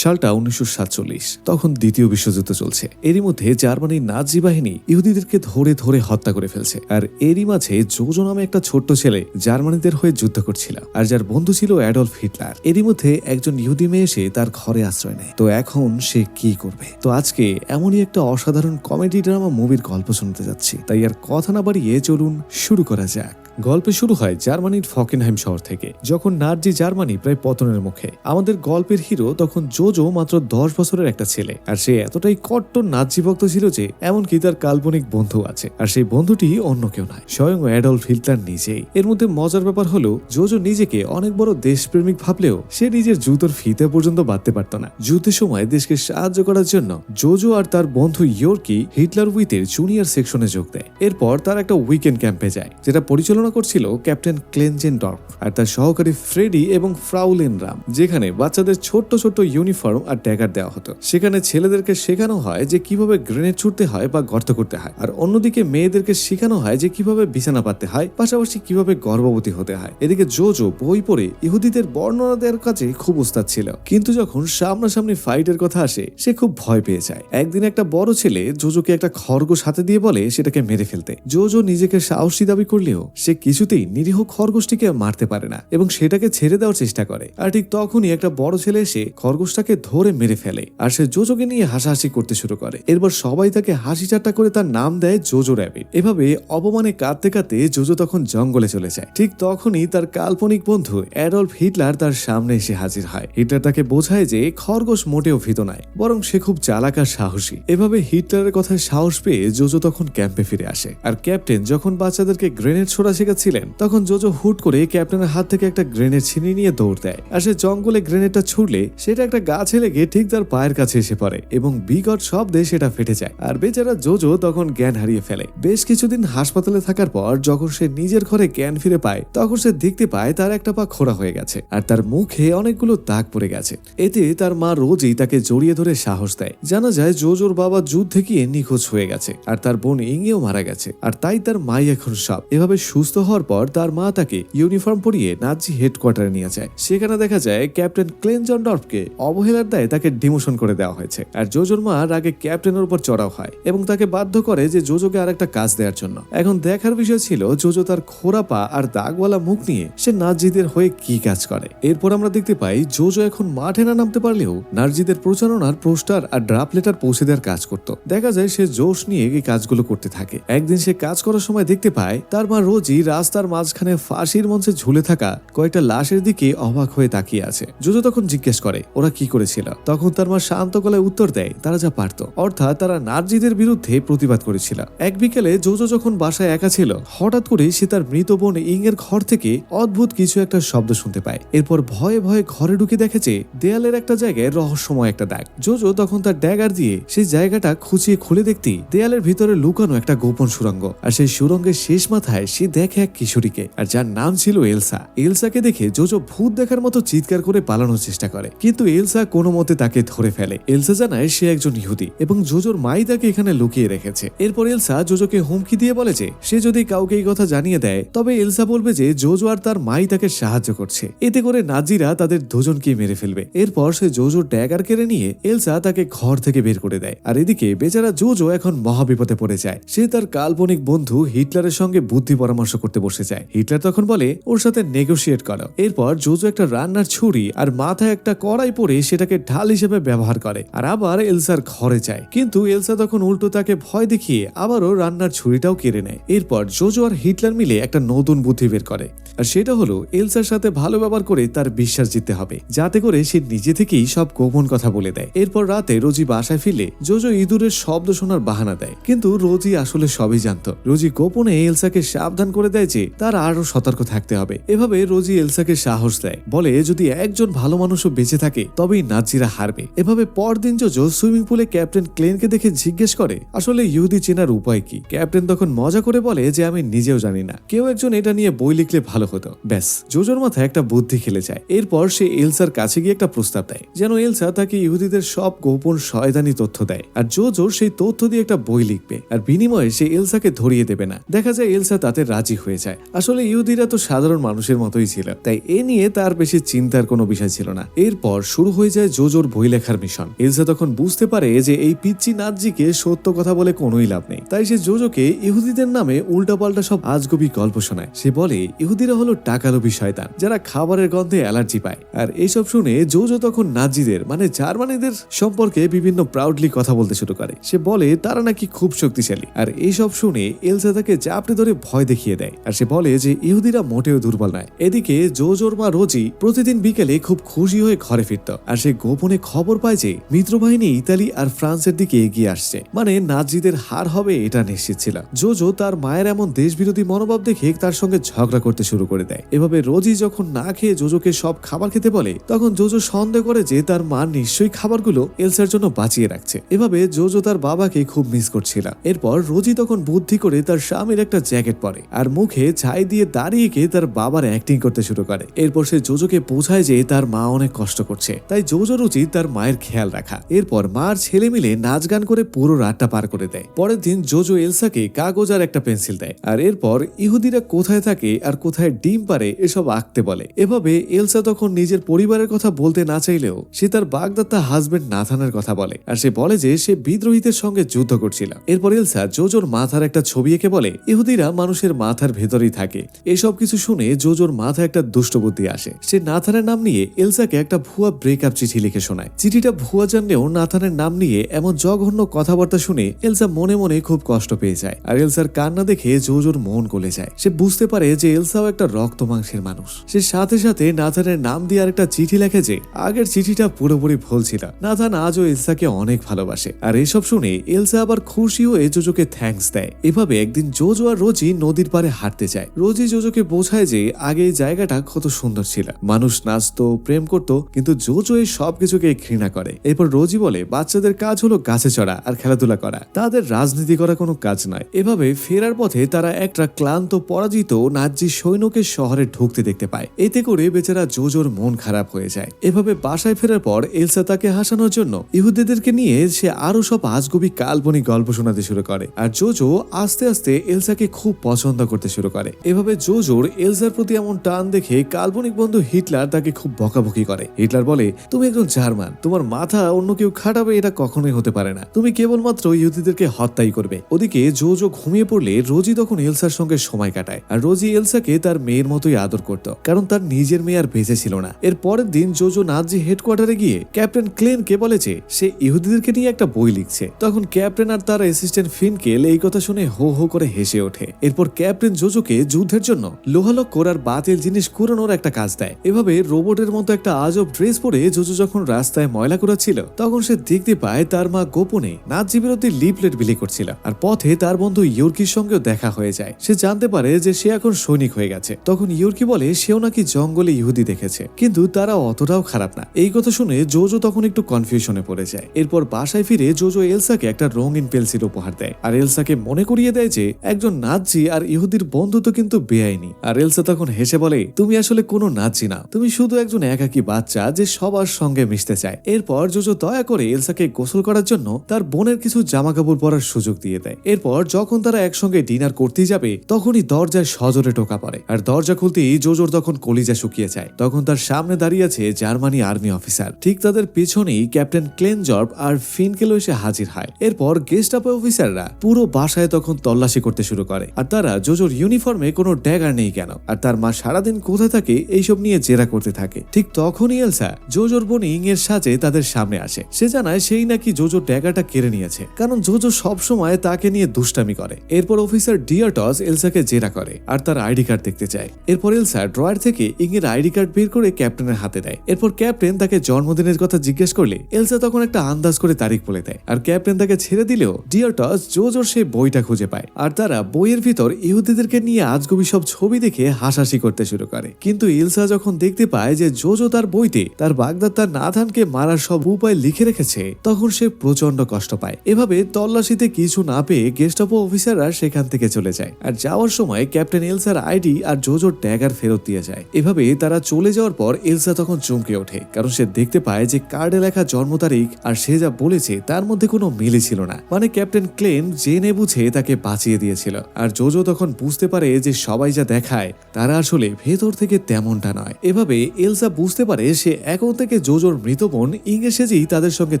সালটা 1947। তখন দ্বিতীয় বিশ্বযুদ্ধ চলছে। এরই মধ্যে জার্মানির নাজি বাহিনী ইহুদিদেরকে ধরে ধরে হত্যা করে ফেলছে। আর এরই মাঝে জোজো নামে একটা ছোট্ট ছেলে জার্মানিদের হয়ে যুদ্ধ করছিল, আর যার বন্ধু ছিল অ্যাডলফ হিটলার। এরই মধ্যে একজন ইহুদি মেয়ে এসে তার ঘরে আশ্রয় নেয়। তো এখন সে কি করবে? তো আজকে এমনই একটা অসাধারণ কমেডি ড্রামা মুভির গল্প শুনতে যাচ্ছি। তাই আর কথা না বাড়িয়ে চলুন শুরু করা যাক। গল্প শুরু হয় জার্মানির ফকেনহাইম শহর থেকে, যখন নাজি জার্মানি প্রায় পতনের মুখে। আমাদের গল্পের হিরো তখন জোজো মাত্র 10 বছরের একটা ছেলে, আর সে এতটাই কট্টর নাজি ভক্ত ছিল যে এমনকি তার কাল্পনিক বন্ধু আছে, আর সেই বন্ধুটি অন্য কেউ নয়, স্বয়ং অ্যাডলফ হিটলার নিজেই। এর মধ্যে মজার ব্যাপার হলো জোজো নিজেকে অনেক বড় দেশপ্রেমিক ভাবলেও সে নিজের জুতোর ফিতে পর্যন্ত বাঁধতে পারত না। যুদ্ধের সময় দেশকে সাহায্য করার জন্য জোজো আর তার বন্ধু ইয়র্কি হিটলার উইথের জুনিয়র সেকশনে যোগ দেয়। এরপর তার একটা উইকেন্ড ক্যাম্পে যায়, যেটা পরিচালনা করছিল ক্যাপ্টেন ক্লেনজেনডর্ফ আর তার সহকারী ফ্রেডি এবং ফ্রাউলেন রাম, যেখানে বাচ্চাদের ছোট্ট ছোট্ট ইউনিফর্ম আর ট্যাগার দেওয়া হতো। সেখানে ছেলেদেরকে শেখানো হয় যে কিভাবে গ্রেনেড ছুটতে হয় বা গর্ত করতে হয়, আর অন্যদিকে মেয়েদেরকে শেখানো হয় যে কিভাবে বিছানা পাততে হয়, পাশাপাশি কিভাবে গর্ভবতী হতে হয়। এদিকে জোজো বই পড়ে ইহুদিদের বর্ণনা দেওয়ার কাজে খুব উস্তাদ ছিল, কিন্তু যখন সামনাসামনি ফাইটের কথা আসে সে খুব ভয় পেয়ে যায়। একদিন একটা বড় ছেলে জোজোকে একটা খরগোশ হাতে দিয়ে বলে সেটাকে মেরে ফেলতে। জোজো নিজেকে সাহসী দাবি করলেও সে কিছুতেই নিরীহ খরগোশটিকে মারতে পারে না এবং সেটাকে ছেড়ে দেওয়ার চেষ্টা করে। আর ঠিক তখনই একটা বড় ছেলে এসে খরগোশটাকে ধরে মেরে ফেলে, আর সে জোজোকে নিয়ে হাসাহাসি করতে শুরু করে। এরপর সবাই তাকে হাসি ঠাট্টা করে তার নাম দেয় জোজো র্যাবিট। এভাবে অপমানে কাঁদতে কাঁদতে জোজো তখন জঙ্গলে চলে যায়। ঠিক তখনই তার কাল্পনিক বন্ধু অ্যাডলফ হিটলার তার সামনে এসে হাজির হয়। হিটলার তাকে বোঝায় যে খরগোশ মোটেও ভীত নয়, বরং সে খুব চালাক আর সাহসী। এভাবে হিটলারের কথায় সাহস পেয়ে জোজো তখন ক্যাম্পে ফিরে আসে। আর ক্যাপ্টেন যখন বাচ্চাদেরকে গ্রেনেড ছোড়া শেখাচ্ছিলেন তখন জোজো হুট করে ক্যাপ্টেনের হাত থেকে একটা গ্রেনেড ছিনিয়ে নিয়ে দৌড় দেয়। আর সে জঙ্গলে গ্রেনেডটা ছুড়লে সেটা একটা গাছে লেগে ঠিক তার পায়ের কাছে এসে পড়ে এবং বিকট শব্দে সেটা ফেটে যায়। আর বেচারা জোজো তখন জ্ঞান হারিয়ে ফেলে। বেশ কিছুদিন হাসপাতালে থাকার পর যখন সে নিজের ঘরে জ্ঞান ফিরে পায় তখন সে দেখতে পায় তার একটা পা খোঁড়া হয়ে গেছে আর তার মুখে অনেকগুলো দাগ পড়ে গেছে। এতে তার মা রোজই তাকে জড়িয়ে ধরে সাহস দেয়। জানা যায় জোজোর বাবা যুদ্ধে গিয়ে নিখোঁজ হয়ে গেছে আর তার বোন ইংয়েও মারা গেছে, আর তাই তার মাই এখন সব। এভাবে সুস্থ হওয়ার পর তার মা তাকে ইউনিফর্ম পরিয়ে নাজি হেডকোয়ার্টারে নিয়ে যায়। সেখানে দেখা যায় ক্যাপ্টেন ক্লেনজেনডর্ফকে অবহেলার দায়ে তাকে ডিমোশন করে দেওয়া হয়েছে। আর জোজোর মা আগে ক্যাপ্টেনের উপর চড়াও হয় এবং তাকে বাধ্য করে যে জোজোকে আর একটা কাজ দেওয়ার জন্য। এখন দেখার বিষয় ছিল জোজো তার খোঁড়া পা আর দাগওয়ালা মুখ নিয়ে সে নাজিদের হয়ে কি কাজ করে। এরপর আমরা দেখতে পাই জোজো এখন মাঠে না নামতে পারলেও নাজিদের প্রচারণার পোস্টার আর ড্রাফট লেটার পৌঁছে দেওয়ার কাজ করত। দেখা যায় সে জোশ নিয়ে এই কাজগুলো করতে থাকে। একদিন সে কাজ করার সময় দেখতে পায় তার মা রোজই রাস্তার মাঝখানে ফাঁসির মঞ্চে ঝুলে থাকা কয়েকটা লাশের দিকে অবাক হয়ে তাকিয়ে আছে। জোজো তখন জিজ্ঞেস করে ওরা কি করেছিল। তখন তার মা শান্ত গলায় উত্তর দেয় তারা যা পারত, অর্থাৎ তারা নাজিদের বিরুদ্ধে প্রতিবাদ করেছিল। এক বিকেলে জোজো যখন বাসায় একা ছিল হঠাৎ করে সে তার মৃত বোন ইং এর ঘর থেকে অদ্ভুত কিছু একটা শব্দ শুনতে পায়। এরপর ভয়ে ভয়ে ঘরে ঢুকে দেখেছে দেয়ালের একটা জায়গায় রহস্যময় একটা দাগ। জোজো তখন তার ড্যাগার দিয়ে সেই জায়গাটা খুঁচিয়ে খুলে দেখতেই দেয়ালের ভিতরে লুকানো একটা গোপন সুড়ঙ্গ, আর সেই সুড়ঙ্গের শেষ মাথায় সে দেখে এক কিশোরীকে, আর যার নাম ছিল এলসা। এলসাকে দেখে জোজো ভূত দেখার মতো চিৎকার করে পালানোর চেষ্টা করে, কিন্তু এলসা কোনো মতে তাকে ধরে ফেলে। এলসা জানায় সে একজন ইহুদি এবং জোজোর মাই তাকে এখানে লুকিয়ে রেখেছে। এরপর এলসা জোজোকে হুমকি দিয়ে বলে যে সে যদি কাউকে এই কথা জানিয়ে দেয় তবে এলসা বলবে যে জোজো আর তার মাই তাকে সাহায্য করছে, এতে করে নাজিরা তাদের দুজনকে মেরে ফেলবে। এরপর সে জোজোর ড্যাগার কেড়ে নিয়ে এলসা তাকে ঘর থেকে বের করে দেয়। আর এদিকে বেচারা জোজো এখন মহাবিপদে পড়ে যায়। সে তার কাল্পনিক বন্ধু হিটলারের সঙ্গে বুদ্ধি পরামর্শ করতে বসে যায়। হিটলার তখন বলে ওর সাথে নেগোশিয়েট করো। এরপর জোজো একটা রান্নার ছুরি আর মাথায় একটা কড়াই পরে সেটাকে ঢাল হিসেবে ব্যবহার করে আর আবার এলসার ঘরে যায়, কিন্তু এলসা তখন উল্টো তাকে ভয় দেখিয়ে আবারও রান্নার ছুরিটাও কেড়ে নেয়। এরপর জোজো আর হিটলার মিলে একটা নতুন বুদ্ধি বের করে, আর সেটা হলো এলসার সাথে ভালো ব্যবহার করে তার বিশ্বাস জিততে হবে, যাতে করে সে নিজে থেকেই সব গোপন কথা বলে দেয়। এরপর রাতে রোজি বাসায় ফিরলে জোজো ইঁদুরের শব্দ শোনার বাহানা দেয়, কিন্তু রোজি আসলে সবই জানতো। রোজি গোপনে এলসাকে সাবধান করে দেয় যে তার আরো সতর্ক থাকতে হবে। এভাবে রোজি এলসাকে সাহস দেয়, বলে যদি একজন ভালো মানুষও বেঁচে থাকে তবেই নাজিরা হারবে। এভাবে পরদিন জোজো সুইমিং পুলে ক্যাপ্টেন ক্লেনকে দেখে জিজ্ঞেস করে আসলে ইহুদি চেনার উপায় কি। ক্যাপ্টেন তখন মজা করে বলে যে আমি নিজেও জানি না, কেউ একজন এটা নিয়ে বই লিখলে ভালো হতো। ব্যাস, জোজোর মাথায় একটা বুদ্ধি খেলে যায়। এরপর সে এলসার কাছে গিয়ে একটা প্রস্তাব দেয় যেন এলসা তাকে ইহুদিদের সব গোপন শয়তানি তথ্য দেয়, আর জোজো সেই তথ্য দিয়ে একটা বই লিখবে, আর বিনিময়ে সে এলসাকে ধরিয়ে দেবে না। দেখা যায় এলসা তাতে রাজি হয়ে যায়। আসলে ইহুদিরা তো সাধারণ মানুষের মতোই ছিল, তাই এ নিয়ে তার বেশি চিন্তার কোনো বিষয় ছিল না। এরপর শুরু হয়ে যায় জোজোর বই লেখার মিশন। এলসা তখন বুঝতে পারে যে এই পিচ্চি নাৎজিকে সত্য কথা বলে কোনোই লাভ নেই, তাই সে জোজোকে ইহুদিদের নামে উল্টাপাল্টা সব আজগুবি গল্প শোনায়। সে বলে ইহুদিরা হলো টাকালোভী শয়তান যারা খাবারের গন্ধে অ্যালার্জি পায়। আর এইসব শুনে জোজো তখন নাৎজিদের মানে জার্মানিদের সম্পর্কে বিভিন্ন প্রাউডলি কথা বলতে শুরু করে। সে বলে তারা নাকি খুব শক্তিশালী। আর এইসব শুনে এলসা তাকে চাপড়ে ধরে ভয় দেখিয়ে দেয়। আর সে বলে যে ইহুদিরা মোটেও দুর্বল নয়। এদিকে জোজোর মা রোজি প্রতিদিন বিকেলে খুব খুশি হয়ে ঘরে ফিরত। আর সে গোপনে খবর পায় যে মিত্রবাহিনী ইতালি আর ফ্রান্সের দিকে এগিয়ে আসছে, মানে নাৎজিদের হার হবে এটা নিশ্চিত ছিল। জোজো তার মায়ের এমন দেশবিরোধী মনোভাব দেখে তার সঙ্গে ঝগড়া করতে শুরু করে দেয়। এভাবে রোজি যখন না খেয়ে জোজোকে সব খাবার খেতে বলে, তখন জোজো সন্দেহ করে যে তার মা নিশ্চয়ই খাবারগুলো এলসার জন্য বাঁচিয়ে রাখছে। এভাবে জোজো তার বাবাকে খুব মিস করছিল। এরপর রোজি তখন বুদ্ধি করে তার স্বামীর একটা জ্যাকেট পরে আর মুখে ছাই দিয়ে দাঁড়িয়ে গিয়ে তার বাবার অ্যাক্টিং করতে শুরু করে। এরপর সে জোজোকে বোঝায় যে তার মা অনেক কষ্ট করছে, তাই জোজোর উচিত তার মায়ের খেয়াল রাখা। এরপর মার ছেলে মিলে নাচ গান করে পুরো রাতটা পার করে দেয়। পরের দিন জোজো এলসাকে কাগজ আর একটা পেন্সিল দেয়, আর এরপর ইহুদিরা কোথায় থাকে আর কোথায় ডিম পারে এসব আঁকতে বলে। এভাবে এলসা তখন নিজের পরিবারের কথা বলতে না চাইলেও সে তার বাগদাত্তা হাজবেন্ড নাথানের কথা বলে। আর সে বলে যে সে বিদ্রোহীদের সঙ্গে যুদ্ধ করছিল। এরপর এলসা জোজোর মাথার একটা ছবি এঁকে বলে ইহুদিরা মানুষের মাথার ভেতরেই থাকে। এসব কিছু শুনে জোজোর মাথায় একটা দুষ্ট বুদ্ধি আসে। সে নাথানের নাম নিয়ে এলসাকে একটা ভুয়া ব্রেকআপ চিঠি লিখে শোনায়। চিঠিটা ভুয়া জানলেও নাথানের নাম নিয়ে এমন জঘন্য কথাবার্তা শুনে এলসা মনে মনে খুব কষ্ট পেয়ে যায়। আর এলসার কান্না দেখে জোজোর মন গলে যায়। সে বুঝতে পারে যে এলসাও একটা রক্ত মাংসের মানুষ। সে সাথে সাথে নাথানের নাম দিয়ে আরেকটা চিঠি লেখে যে আগের চিঠিটা পুরোপুরি ভুল ছিল। নাথান আজও এলসাকে অনেক ভালোবাসে। আর এসব শুনে এলসা আবার খুশি হয়ে জোজোকে থ্যাঙ্কস দেয়। এভাবে একদিন জোজো আর রোজি নদীর পাড়ে হাঁটতে যায়। রোজি জোজোকে বোঝায় যে আগে এই জায়গাটা কত সুন্দর ছিল, মানুষ নাচতো, প্রেম করতো, কিন্তু জোজো এই সব কিছুকে ঘৃণা করে। এরপর রোজি বলে বাচ্চাদের কাজ হলো গাছে চড়া আর খেলাধুলা করা, তাদের রাজনীতি করা কোনো কাজ নয়। এভাবে ফেরার পথে তারা একটা ক্লান্ত পরাজিত নাৎজি সৈন্যকে শহরে ঢুকতে দেখতে পায়। এতে করে বেচারা জোজোর মন খারাপ হয়ে যায়। এভাবে বাসায় ফেরার পর এলসা তাকে হাসানোর জন্য ইহুদিদেরকে নিয়ে সে আরো সব আজগুবি কাল্পনিক গল্প শোনাতে শুরু করে। আর জোজো আস্তে আস্তে এলসাকে খুব পছন্দ করতে শুরু করে। এভাবে জোজোর এলসার প্রতি এমন টান দেখে কাল্পনিক বন্ধু হিটলার তাকে খুব বকাবকি করে। হিটলার বলে তুমি একজন জার্মান, তোমার মাথা অন্য কেউ খাটাবে এটা কখনোই হতে পারে না, তুমি কেবলমাত্র ইহুদিদেরকে হত্যাই করবে। ওদিকে জোজো ঘুমিয়ে পড়লে রোজি তখন এলসার সঙ্গে সময় কাটায়। আর রোজি এলসাকে তার মেয়ের মতোই আদর করত, কারণ তার নিজের মেয়ে আর বেঁচে ছিল না। এর পরের দিন জোজো নাৎজি হেডকোয়ার্টারে গিয়ে ক্যাপ্টেন ক্লেনকে বলেছে সে ইহুদিদেরকে নিয়ে একটা বই লিখছে। তখন ক্যাপ্টেন আর তার অ্যাসিস্ট্যান্ট ফিনকেল এই কথা শুনে হো হো করে হেসে ওঠে। এরপর ক্যাপ্টেন জোজোকে যুদ্ধের জন্য লোহালক করার বাতিল জিনিস কুড়ানোর একটা কাজ দেয়। এভাবে রোবটের মতো একটা আজব ড্রেস পরে জোজো যখন রাস্তায় ময়লা কুড়াচ্ছিল, তখন সে দেখতে পায় তার মা গোপনে নাৎজি বিরোধী লিফলেট বিলি করছিল। আর পথে তার বন্ধু ইয়র্কির সঙ্গেও দেখা হয়ে যায়। সে জানতে পারে যে সে এখন সৈনিক হয়ে গেছে। তখন ইয়র্কি বলে সেও নাকি জঙ্গলে ইহুদি দেখেছে, কিন্তু তারা অতটাও খারাপ না। এই কথা শুনে জোজো তখন একটু কনফিউশনে পড়ে যায়। এরপর বাসায় ফিরে জোজো এলসাকে একটা রঙিন পেন্সিল উপহার দেয়। আর এলসাকে মনে করিয়ে দেয় যে একজন নাৎজি আর ইহুদির বন্ধুত্ব কিন্তু বেআইনি। আর এলসা তখন হেসে বলে তুমি আসলে কোনো নাৎজি না, তুমি শুধু একজন একাকী বাচ্চা যে সবার সঙ্গে মিশতে চায়। এরপর জোজো দয়া করে এলসাকে গোসল করার জন্য তার বোনের কিছু জামা কাপড় পরার সুযোগ দিয়ে দেয়। এরপর যখন তারা একসঙ্গে ডিনার করতেই যাবে, তখনই দরজায় সজোরে টোকা পড়ে। আর দরজা খুলতেই জোজোর তখন কলিজা শুকিয়ে যায়। তখন তার সামনে দাঁড়িয়ে আছে জার্মানি আর্মি অফিসার। ঠিক তাদের পেছনেই ক্যাপ্টেন ক্লেনজর্ব আর ফিনকেল এসে হাজির হয়। এরপর গেস্টাপো অফিসাররা পুরো বাসায় তখন তল্লাশি করতে শুরু করে। আর তারা জোজোর ইউনিফর্মে কোনো ড্যাগার নেই কেন, আর তার মা সারাদিন কোথায় থাকে এইসব নিয়ে জেরা করতে থাকে। ঠিক তখনই এলসা জোজোর বোন ইং এর সাজে তাদের সামনে আসে। সে জানায় সেই নাকি জোজোর ড্যাগারটা কেড়ে নিয়েছে, কারণ জোজো সবসময় তাকে নিয়ে দুষ্টামি করে। এরপর অফিসার ডিয়ারটস এলসাকে জেরা করে আর তার আইডি কার্ড দেখতে চায়। এরপর এলসা ড্রয়ার থেকে ইং এর আইডি কার্ড বের করে ক্যাপ্টেনের হাতে দেয়। এরপর ক্যাপ্টেন তাকে জন্মদিনের কথা জিজ্ঞেস করলে এলসা তখন একটা আন্দাজ করে তারিখ বলে দেয়। আর ক্যাপ্টেন তাকে ছেড়ে দিলেও ডিয়ারটস জোজোর সেই বইটা খুঁজে পায়। আর তারা বইয়ের ভিতর ইহুদিদেরকে নিয়ে আজগুবি সব ছবি দেখে হাসাহাসি করতে শুরু করে। কিন্তু এলসা যখন দেখতে পায় যে জোজো তার বইতে তার বাগদাত্তা নাথানকে মারার সব উপায় লিখে রেখেছে, তখন সে প্রচন্ড কষ্ট পায়। এভাবে তল্লাশিতে কিছু না পেয়ে গেস্টাপো অফিসাররা সেখান থেকে চলে যায়। আর যাওয়ার সময় ক্যাপ্টেন এলসার আইডি আর জোজোর ড্যাগার ফেরত দিয়ে যায়। এভাবে তারা চলে যাওয়ার পর এলসা তখন চমকে ওঠে, কারণ সে দেখতে পায় যে কার্ডে লেখা জন্ম তারিখ আর সে যা বলেছে তার মধ্যে কোনো মিলই ছিল না। মানে ক্যাপ্টেন ক্লেন জেনে বুঝে তাকে বাঁচিয়ে দিয়েছিল। আর জোজো তখন বুঝতে পারে যে সবাই যা দেখায় তারা আসলে ভেতর থেকে তেমনটা নয়। এভাবে এলসা বুঝতে পারে সে এখন থেকে জোজোর মৃত বোন ইংগে সেজেই তাদের সঙ্গে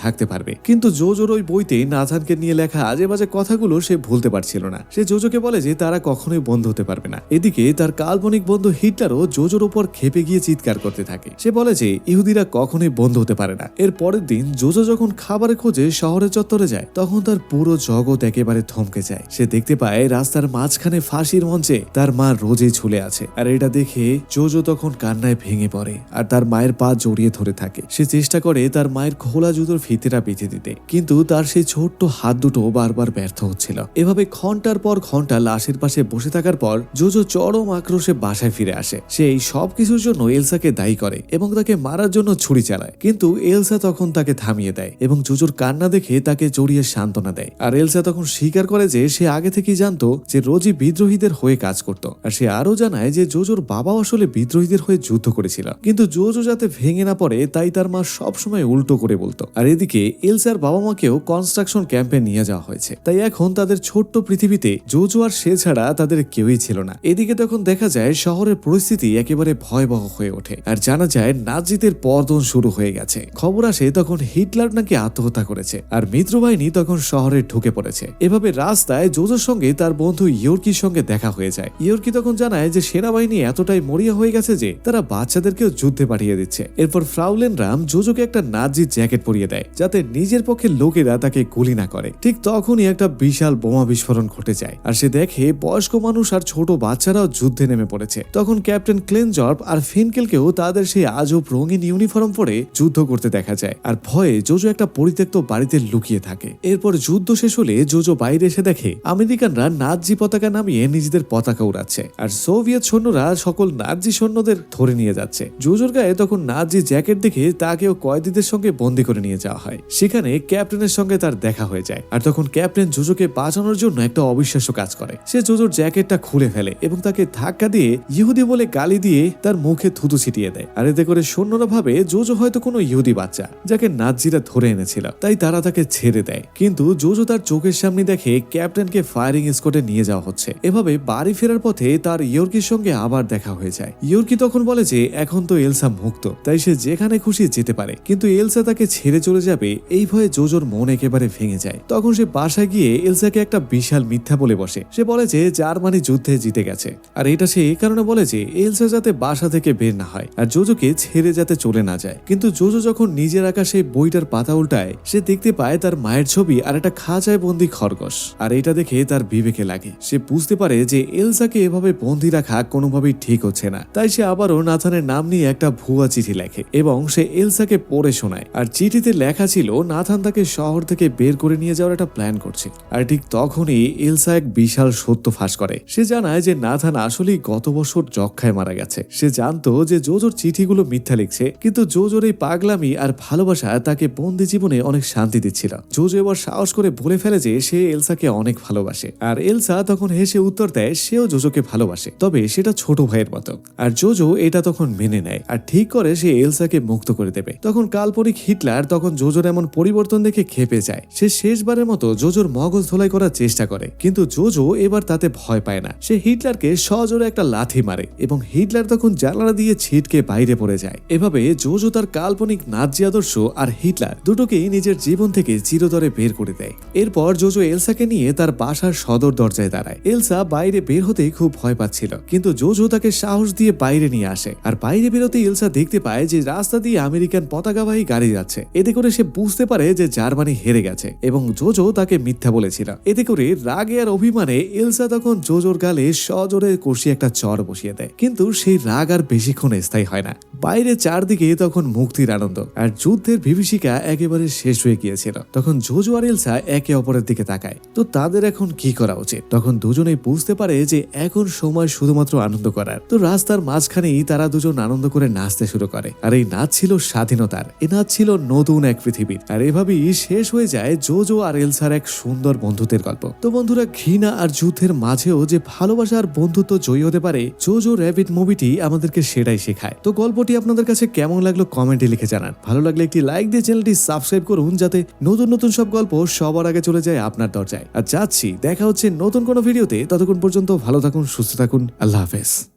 থাকতে পারবে। কিন্তু জোজোর ওই বইতে নাথানকে নিয়ে লেখা আজে বাজে কথাগুলো সে ভুলতে পারছিল না। সে জোজোকে বলে যে তারা কখনোই বন্ধু হতে পারবে না। এদিকে তার কাল্পনিক বন্ধু হিটলারও জোজোর উপর ক্ষেপে গিয়ে চিৎকার করতে থাকে। সে বলে যে ইহুদিরা কখনোই বন্ধু হতে পারে না। এর পরের দিন জোজো যখন খাবারের খোঁজে শহরের চত্বরে যায় তখন তার পুরো জগৎ একেবারে থমকে যায়। সে দেখতে পায় রাস্তার মাঝখানে ফাঁসির মঞ্চে তার মা রোজে ঝুলে আছে। আর এটা দেখে জোজো তখন কান্নায় ভেঙে পড়ে আর তার মায়ের পা জড়িয়ে ধরে থাকে। সে চেষ্টা করে তার মায়ের খোলা জুতোর ফিতেটা বেঁধে দিতে, কিন্তু তার সেই ছোট্ট হাত দুটো বারবার ব্যর্থ হচ্ছিল। এভাবে ঘন্টার পর ঘন্টা লাশের পাশে বসে থাকার পর জোজো চরম আক্রোশে বাসায় ফিরে আসে। সে এই সব কিছুর জন্য এলসাকে দায়ী করে এবং তাকে মারার জন্য ছুরি চালায়, কিন্তু এলসা তখন তাকে থামিয়ে দেয় এবং জোজোর কান্না দেখে তাকে জড়িয়ে সান্ত্বনা দেয়। আর এলসা তখন স্বীকার করে যে সে আগে থেকেই জানতো যে রোজি বিদ্রোহীদের হয়ে কাজ করত। আর সে আরো জানায় যে জোজোর বাবাও আসলে বিদ্রোহীদের হয়ে যুদ্ধ করেছিল, কিন্তু জোজো যাতে ভেঙে না পড়ে তাই তার মা সবসময় উল্টো করে বলতো। আর এদিকে এলসার বাবা মাকেও কনস্ট্রাকশন ক্যাম্পে নিয়ে যাওয়া হয়েছে, তাই এখন তাদের ছোট্ট পৃথিবীতে জোজো আর সে ছাড়া তাদের কেউই ছিল না। এদিকে তখন দেখা যায় শহরের পরিস্থিতি একেবারে ভয়াবহ হয়ে ওঠে আর জানা যায় নাজিদের পতন শুরু হয়ে গেছে। খবর আসে তখন হিটলার নাকি আত্মহত্যা করেছে আর মিত্রবাহিনী তখন শহরে ঢুকে পড়েছে। এভাবে রাস্তায় জোজোর সঙ্গে তার বন্ধু ইয়র্কির সঙ্গে দেখা হয়ে যায়। ইয়র্কি তখন জানায় যে সেনাবাহিনী এতটাই মরিয়া হয়ে গেছে যে তারা বাচ্চাদেরকেও যুদ্ধে পাঠিয়ে দিচ্ছে। এরপর ফ্রাউলেন রাম জোজোকে একটা নাজি জ্যাকেট পরিয়ে দেয় যাতে নিজের পক্ষে লোকেরা তাকে গুলি না করে। ঠিক তখনই একটা বিশাল বোমা বিস্ফোরণ ঘটে যায় আর সে দেখে বয়স্ক মানুষ আর ছোট বাচ্চারাও যুদ্ধে নেমে পড়েছে। তখন ক্যাপ্টেন ক্লেনজর্প আর ফিনকেলকেও তাদের সেই আজব রঙিন ইউনিফর্ম পরে যুদ্ধ করতে দেখা যায় আর ভয়ে জোজো একটা পরিত্যক্ত বাড়িতে লুকিয়ে থাকে। এরপর যুদ্ধ শেষ হলে জোজো বাইরে এসে দেখে আমেরিকানরা নাজি পতাকা নামিয়ে নিজেদের পতাকা উড়াচ্ছে আর সোভিয়েত সৈন্যরা সকল নাজি সৈন্যদের ধরে নিয়ে যাচ্ছে। জোজোর গায়ে তখন নাজি জ্যাকেট দেখে তাকেও কয়েদিদের সঙ্গে বন্দী করে নিয়ে যাওয়া হয়। সেখানে ক্যাপ্টেনের সঙ্গে তার দেখা হয়ে যায় আর তখন ক্যাপ্টেন জোজোকে বাঁচানোর জন্য একটা অবিশ্বাস্য কাজ করে। সে জোজোর জ্যাকেটটা খুলে ফেলে এবং তাকে ধাক্কা দিয়ে ইহুদি বলে গালি দিয়ে তার মুখে থুতু ছিটিয়ে দেয়। আর এতে করে সৈন্যরা ভাবে জোজো হয়তো কোনো ইহুদি বাচ্চা যাকে নাজিরা ধরে এনেছিল, তাই তারা তাকে ছেড়ে দেয়। কিন্তু জোজো তার চোখের সামনে দেখে ক্যাপ্টেনকে ফায়ারিং স্কোয়াডে নিয়ে যাওয়া হচ্ছে। এভাবে বাড়ি ফেরার পথে তার ইয়র্কির সঙ্গে আবার দেখা হয়ে যায়। ইয়র্কি তখন বলে যে এখন তো এলসা মুক্ত, তাই সে যেখানে খুশি যেতে পারে, কিন্তু এলসা তাকে ছেড়ে চলে যাবে এই ভয়ে জোজোর মন একেবারে ভেঙে যায়। তখন সে বাসায় গিয়ে এলসাকে একটা বিশাল মিথ্যা বলে বসে। সে বলে যে জার্মানি যুদ্ধে জিতে গেছে আর এটা সে এই কারণে বলে যে এলসা যাতে বাসা থেকে বের না হয় আর জোজোকে ছেড়ে যাতে চলে না যায়। কিন্তু জোজো যখন নিজের আঁকা সেই বইটার পাতা উল্টায় সে দেখতে পায় তার মায়ের ছবি আর একটা খাঁচায় বন্দি খরগোশ। আর এটা দেখে তার বিবেকে লাগে। সে বুঝতে পারে যে এলসাকে এভাবে বন্দি রাখা কোনোভাবেই ঠিক হচ্ছে না, তাই সে আবারও নাথানের নাম নিয়ে একটা ভুয়া চিঠি লেখে এবং সে এলসাকে পড়ে শোনায়। আর চিঠিতে লেখা ছিল নাথান তাকে শহর থেকে বের করে নিয়ে যাওয়ার একটা প্ল্যান করছে। আর ঠিক তখনই এলসা এক বিশাল সত্য ফাঁস করে। সে জানায় যে নাথান আসলেই গত বছর যক্ষায় মারা গেছে। সে জানতো যে জোজোর চিঠিগুলো মিথ্যা লিখছে, কিন্তু জোজোর এই পাগলামি আর ভালোবাসা তাকে বন্দি জীবনে অনেক শান্তি দিচ্ছিল। জোজো এবার সাহস করে বলে ফেলে যে সে এলসাকে অনেক ভালোবাসে। আর এলসা তখন হেসে উত্তর দেয় সেও জোজোকে ভালোবাসে, তবে সেটা ছোট ভাইয়ের মতো। আর জোজো এটা তখন মেনে নেয় আর ঠিক করে সে এলসাকে মুক্ত করে দেবে। তখন কাল্পনিক হিটলার তখন জোজোর এমন পরিবর্তন দেখে ক্ষেপে যায়। সে শেষবারের মতো জোজোর মগজ ধোলাই করার চেষ্টা করে, কিন্তু জোজো এবার তাতে ভয় পায় না। সে হিটলারকে সজোরে একটা লাথি মারে এবং হিটলার তখন জানালা দিয়ে ছিটকে বাইরে পড়ে যায়। এভাবে জোজো তার কাল্পনিক নাজি আদর্শ আর হিটলার দুটোকেই নিজের জীবন থেকে চিরতরে বের করে দেয়। এরপর জোজো এলসাকে নিয়ে তার বাসার সদর দরজায় দাঁড়ায়। এলসা বাইরে বের হতেই খুব ভয় পাচ্ছিল, কিন্তু জোজো তাকে সাহস দিয়ে বাইরে নিয়ে আসে। আর বাইরে বেরোতে এলসা দেখতে পায় যে রাস্তা দিয়ে আমেরিকান পতাকাবাহী গাড়ি যাচ্ছে। এতে করে সে বুঝতে পারে যে জার্মানি হেরে গেছে এবং জোজো তাকে মিথ্যা বলেছিল। এতে করে রাগে আর অভিমানে এলসা তখন জোজোর গালে সজোরে কষি একটা চর বসিয়ে দেয়, কিন্তু সেই রাগ আর বেশিক্ষণ স্থায়ী হয় না। বাইরে চারদিকে তখন মুক্তির আনন্দ আর যুদ্ধের বিভীষিকা একেবারে শেষ হয়ে গিয়েছিল। তখন জোজো আর এলসা একে অপরের দিকে তাকায়, তো তাদের এখন কি করা উচিত? তখন দুজনেই বুঝতে পারে যে এখন সময় শুধুমাত্র আনন্দ করার। তো রাস্তার মাঝখানেই তারা দুজন আনন্দ করে নাচতে শুরু করে। আর এই নাচ ছিল স্বাধীনতার, এই নাচ ছিল নতুন এক পৃথিবীর। আর এভাবেই শেষ হয়ে যায় জোজো আর এলসার এক সুন্দর বন্ধুত্বের গল্প। তো বন্ধুরা, ঘৃণা আর যুদ্ধের মাঝেও যে ভালোবাসা আর বন্ধুত্ব জয়ী হতে পারে, জোজো র্যাবিট মুভিটি আমাদেরকে সেটাই শেখায়। তো গল্পটি আপনাদের কাছে কেমন লাগলো কমেন্টে লিখে জানান। ভালো লাগলে একটি লাইক দিয়ে চ্যানেলটি সাবস্ক্রাইব করুন, যাতে নতুন নতুন সব গল্প সবার আগে চলে যায় আপনার দরজায়। আর যাচ্ছি, দেখা হচ্ছে নতুন কোনো ভিডিওতে। তত ততক্ষণ পর্যন্ত ভালো থাকুন, সুস্থ থাকুন। আল্লাহ হাফেজ।